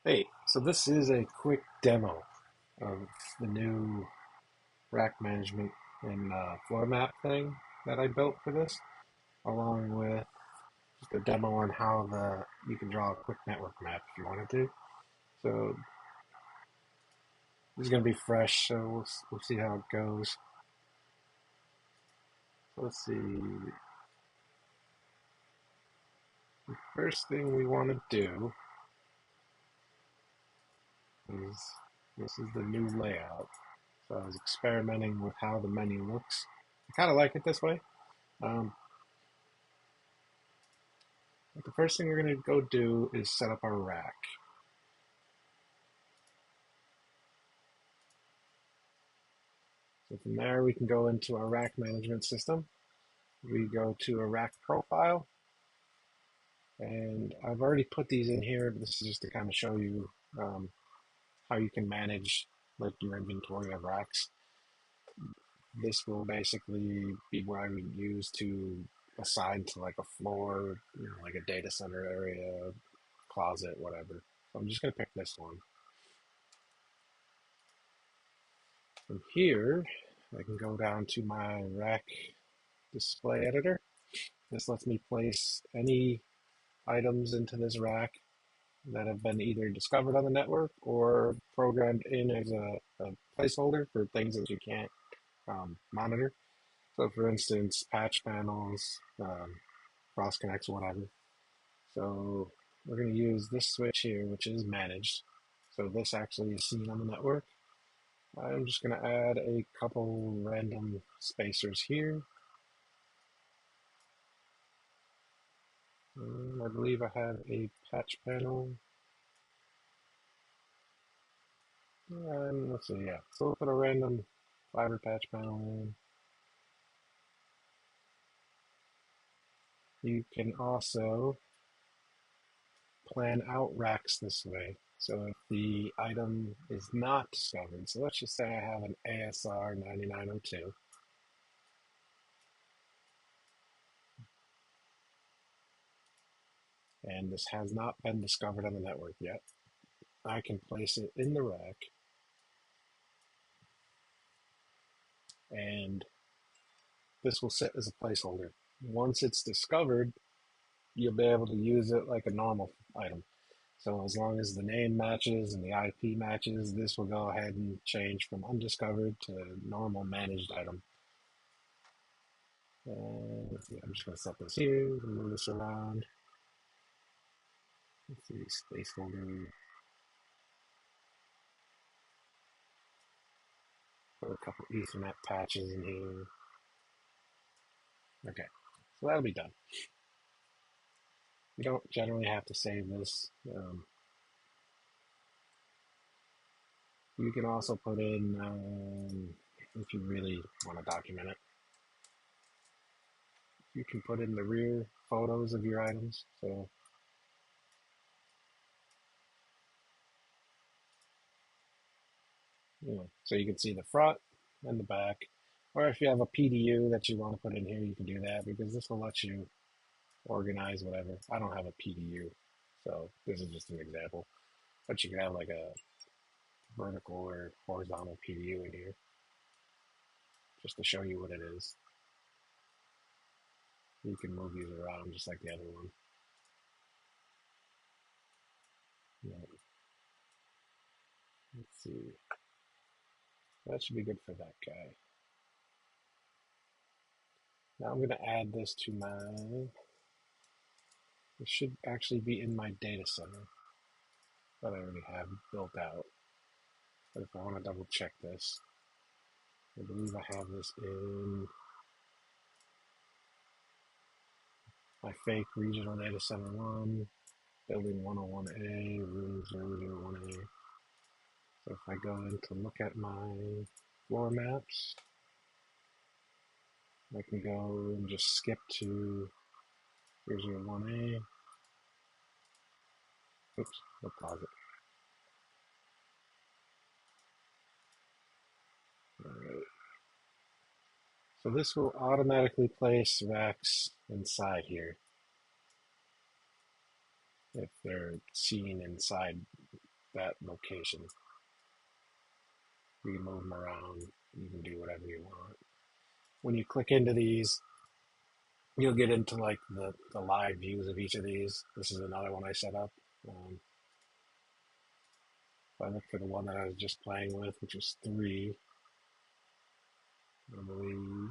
Hey, so this is a quick demo of the new rack management and floor map thing that I built for this, along with just a demo on how you can draw a quick network map if you wanted to. So this is going to be fresh, so we'll see how it goes. So let's see. The first thing we want to do is this is the new layout. So I was experimenting with how the menu looks. I kind of like it this way. Um, But the first thing we're going to go do is set up our rack. So from there, we can go into our rack management system. We go to a rack profile, and I've already put these in here. But this is just to kind of show you how you can manage like your inventory of racks. This will basically be what I would use to assign to like a floor, like a data center area, closet, whatever. So I'm just going to pick this one. From here, I can go down to my rack display editor. This lets me place any items into this rack that have been either discovered on the network or programmed in as a placeholder for things that you can't monitor. So, for instance, patch panels, cross connects, whatever. So, we're going to use this switch here, which is managed. So, this actually is seen on the network. I'm just going to add a couple random spacers here. I believe I have a patch panel. Let's see, yeah. So we'll put a random fiber patch panel in. You can also plan out racks this way. So if the item is not discovered, so let's just say I have an ASR 9902, and this has not been discovered on the network yet. I can place it in the rack, and this will sit as a placeholder. Once it's discovered, you'll be able to use it like a normal item. So as long as the name matches and the IP matches, this will go ahead and change from undiscovered to normal managed item. Let's see, I'm just going to set this here, move this around. Let's see, space holder. Put a couple Ethernet patches in here. Okay, so that'll be done. You don't generally have to save this. You can also put in, if you really want to document it, you can put in the rear photos of your items. So you can see the front and the back. Or if you have a PDU that you want to put in here, you can do that because this will let you organize whatever. I don't have a PDU, so this is just an example. But you can have like a vertical or horizontal PDU in here just to show you what it is. You can move these around just like the other one. Yeah. Let's see. That should be good for that guy. Now I'm going to add this to my. It should actually be in my data center that I already have built out. But if I want to double check this, I believe I have this in my fake regional data center 1, building 101A, room 001A. So if I go in to look at my floor maps, I can go and just skip to 001A. Oops, I'll pause it. All right. So this will automatically place racks inside here if they're seen inside that location. You can move them around. You can do whatever you want. When you click into these, you'll get into like the live views of each of these. This is another one I set up. If I look for the one that I was just playing with, which was 3, I believe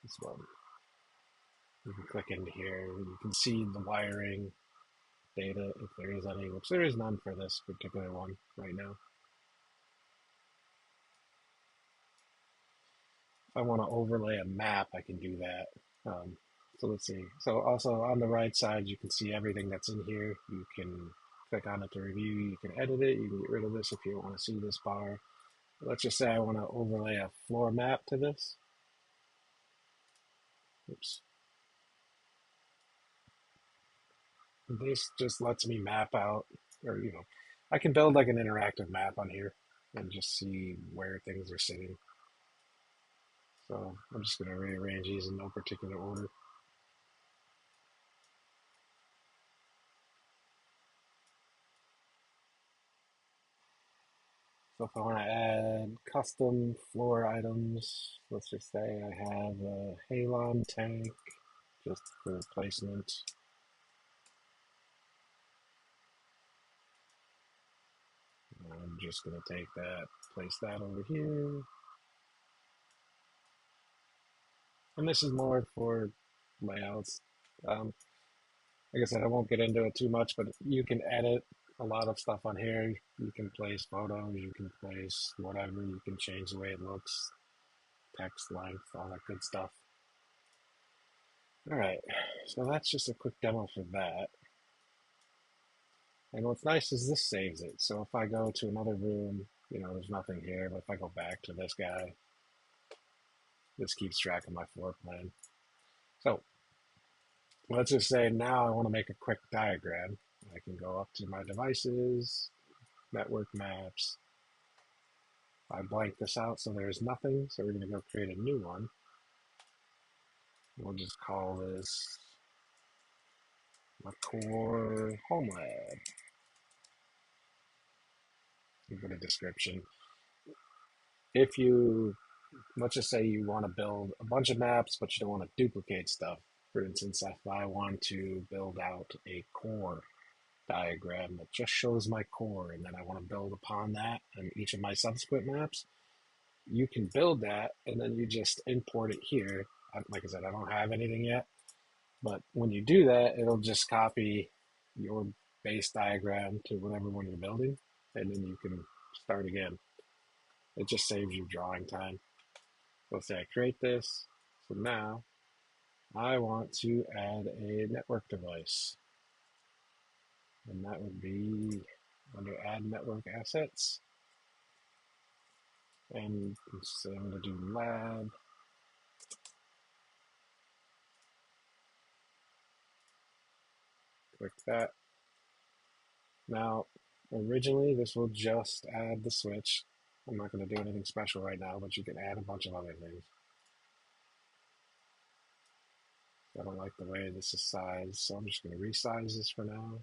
this one. You can click into here. You can see the wiring data if there is any, which there is none for this particular one right now. If I want to overlay a map, I can do that. So let's see. So also on the right side, you can see everything that's in here. You can click on it to review. You can edit it. You can get rid of this if you don't want to see this bar. Let's just say I want to overlay a floor map to this. Oops. This just lets me map out, or I can build like an interactive map on here and just see where things are sitting. So I'm just going to rearrange these in no particular order. So if I want to add custom floor items, let's just say I have a Halon tank just for placement. I'm just going to take that, place that over here. And this is more for layouts. Like I said, I won't get into it too much, but you can edit a lot of stuff on here. You can place photos, you can place whatever, you can change the way it looks, text length, all that good stuff. All right, so that's just a quick demo for that. And what's nice is this saves it. So if I go to another room, there's nothing here, but if I go back to this guy, this keeps track of my floor plan. So let's just say now I want to make a quick diagram. I can go up to my devices, network maps. I blank this out so there's nothing. So we're going to go create a new one. We'll just call this Core Home Lab. Give it a description. If you, let's just say you want to build a bunch of maps, but you don't want to duplicate stuff. For instance, if I want to build out a core diagram that just shows my core, and then I want to build upon that on each of my subsequent maps, you can build that, and then you just import it here. Like I said, I don't have anything yet, but when you do that, it'll just copy your base diagram to whatever one you're building, and then you can start again. It just saves you drawing time. Let's say I create this. So now I want to add a network device. And that would be under Add Network Assets. And so I'm going to do Lab. Click that. Now, originally this will just add the switch. I'm not going to do anything special right now, but you can add a bunch of other things. I don't like the way this is sized, so I'm just going to resize this for now.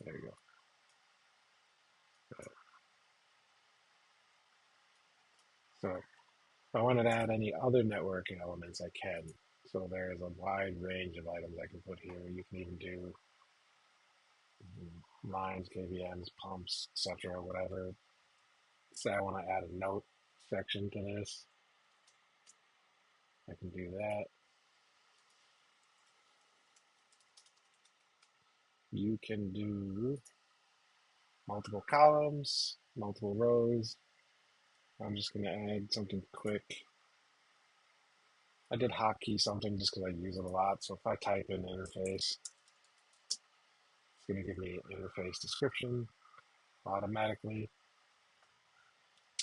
There you go. So if I wanted to add any other networking elements, I can. So there's a wide range of items I can put here. You can even do lines, KVMs, pumps, etc., whatever. Say I want to add a note section to this. I can do that. You can do multiple columns, multiple rows. I'm just going to add something quick. I did hotkey something just because I use it a lot. So if I type in interface, it's going to give me interface description automatically.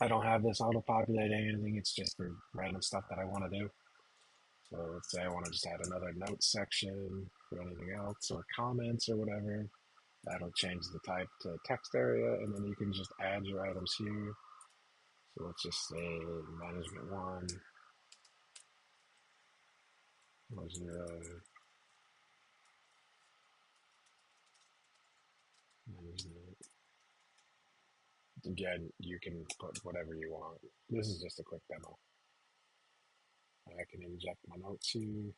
I don't have this auto-populating anything. It's just for random stuff that I want to do. So let's say I want to just add another notes section for anything else or comments or whatever. That'll change the type to text area, and then you can just add your items here. So let's just say management one. Was there, again, you can put whatever you want. This is just a quick demo. I can inject my notes here.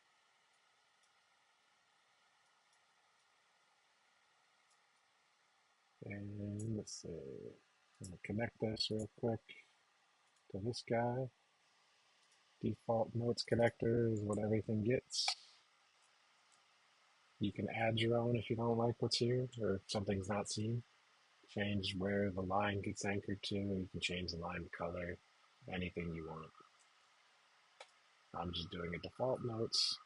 And let's see. I'm going to connect this real quick to this guy. Default notes connector is what everything gets. You can add your own if you don't like what's here or if something's not seen. Change where the line gets anchored to. You can change the line color, anything you want. I'm just doing a default notes.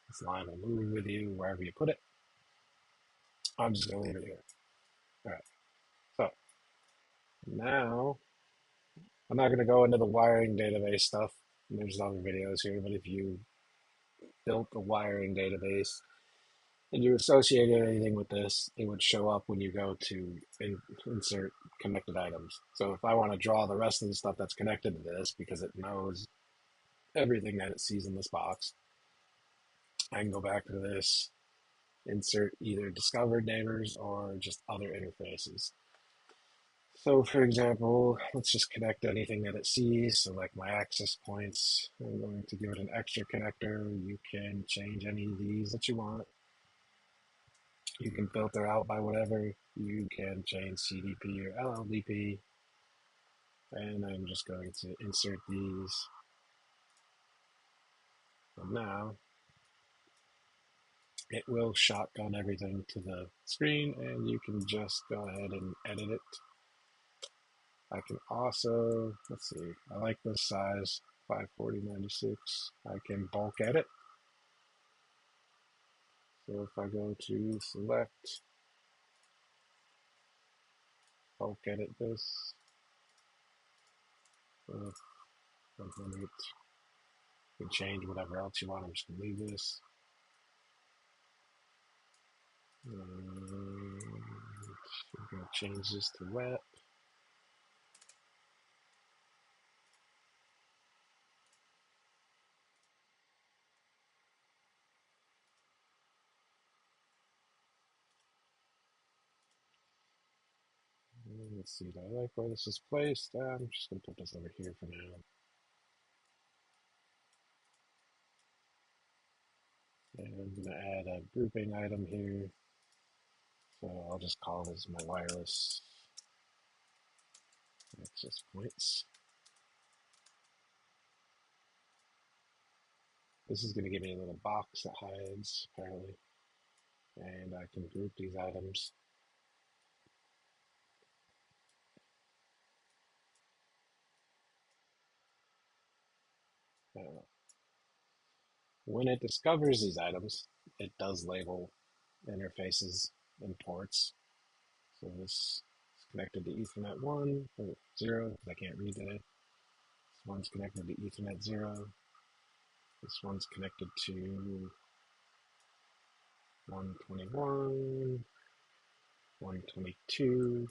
This line will move with you wherever you put it. I'm just going to leave it here. All right. So now I'm not going to go into the wiring database stuff. There's other videos here, but if you built a wiring database and you associated anything with this, it would show up when you go to insert connected items. So if I want to draw the rest of the stuff that's connected to this because it knows everything that it sees in this box, I can go back to this, insert either discovered neighbors or just other interfaces. So for example, let's just connect anything that it sees. So like my access points, I'm going to give it an extra connector. You can change any of these that you want. You can filter out by whatever. You can change CDP or LLDP. And I'm just going to insert these. And now it will shotgun everything to the screen and you can just go ahead and edit it. I can also, let's see, I like this size, 540/96. I can bulk edit. So if I go to select, bulk edit this, 100, you can change whatever else you want. I'm just going to leave this. And I'm going to change this to wet. And let's see, do I like where this is placed? I'm just going to put this over here for now. And I'm going to add a grouping item here. So I'll just call this my wireless access points. This is going to give me a little box that hides, apparently. And I can group these items. When it discovers these items, it does label interfaces and ports. So this is connected to Ethernet 1 or 0, because I can't read that. This one's connected to Ethernet 0. This one's connected to 121, 122.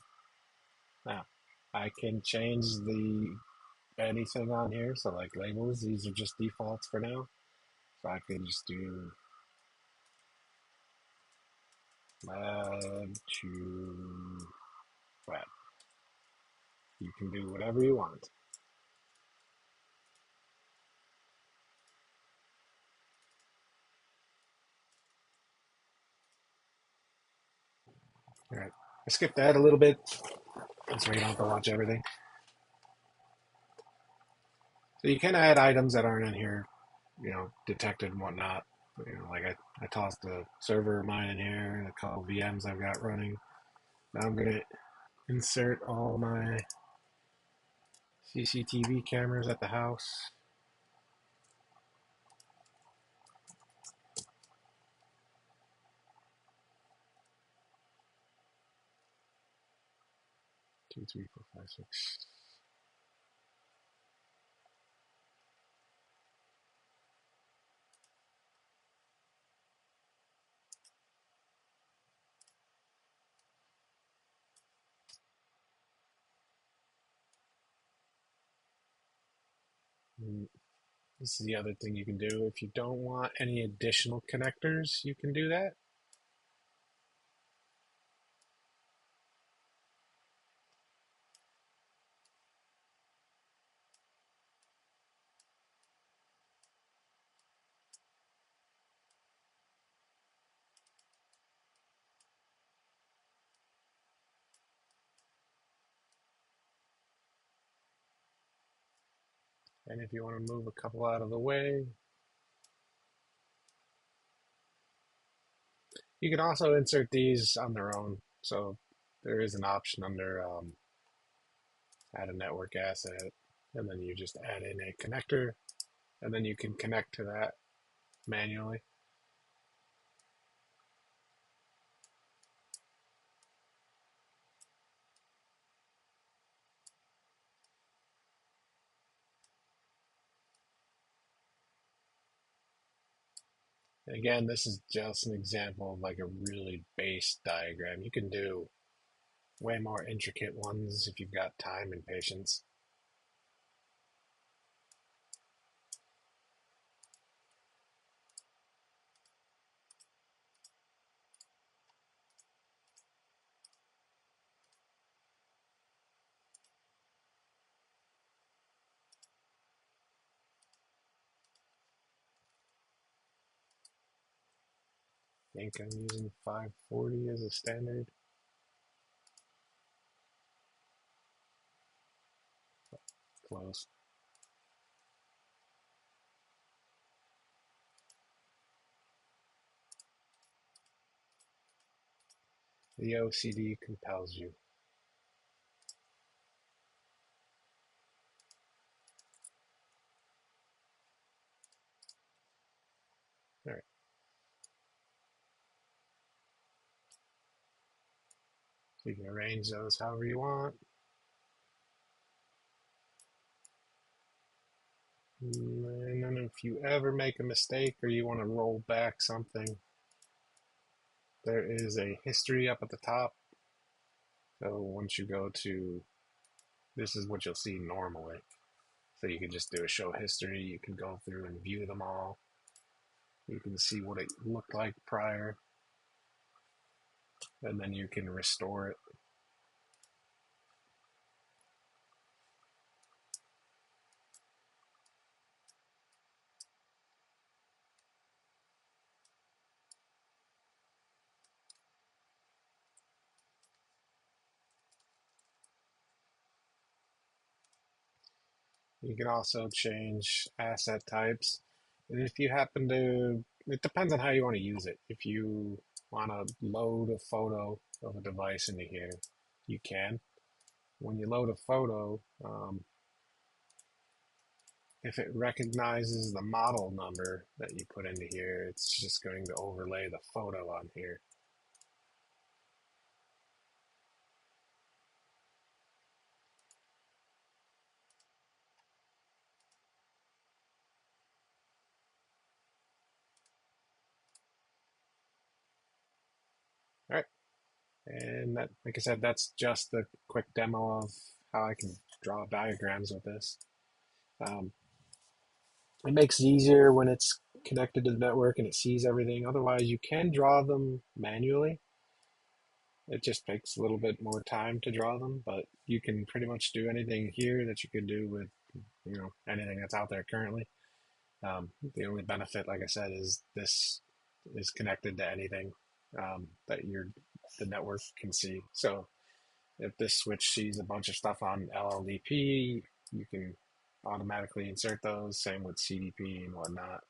Now, I can change the anything on here. So like labels, these are just defaults for now. So I can just do lab to web. You can do whatever you want. All right. I skipped that a little bit. That's why you don't have to watch everything. So you can add items that aren't in here, detected and whatnot. Like I tossed a server of mine in here and a couple VMs I've got running. Now I'm gonna insert all my CCTV cameras at the house. Two, three, four, five, six. This is the other thing you can do. If you don't want any additional connectors, you can do that. And if you want to move a couple out of the way, you can also insert these on their own. So there is an option under add a network asset, and then you just add in a connector, and then you can connect to that manually. Again, this is just an example of like a really base diagram. You can do way more intricate ones if you've got time and patience. I think I'm using 540 as a standard. Close. The OCD compels you. All right. So you can arrange those however you want. And then if you ever make a mistake or you want to roll back something, there is a history up at the top. So once you go to, this is what you'll see normally. So you can just do a show history. You can go through and view them all. You can see what it looked like prior, and then you can restore it. You can also change asset types. And if you happen to, it depends on how you want to use it. If you want to load a photo of a device into here, you can. When you load a photo, if it recognizes the model number that you put into here, it's just going to overlay the photo on here. All right. And that, like I said, that's just the quick demo of how I can draw diagrams with this. Um, it makes it easier when it's connected to the network and it sees everything. Otherwise, you can draw them manually. It just takes a little bit more time to draw them, but you can pretty much do anything here that you could do with anything that's out there currently. The only benefit, like I said, is this is connected to anything that the network can see. So if this switch sees a bunch of stuff on LLDP, you can automatically insert those. Same with CDP and whatnot.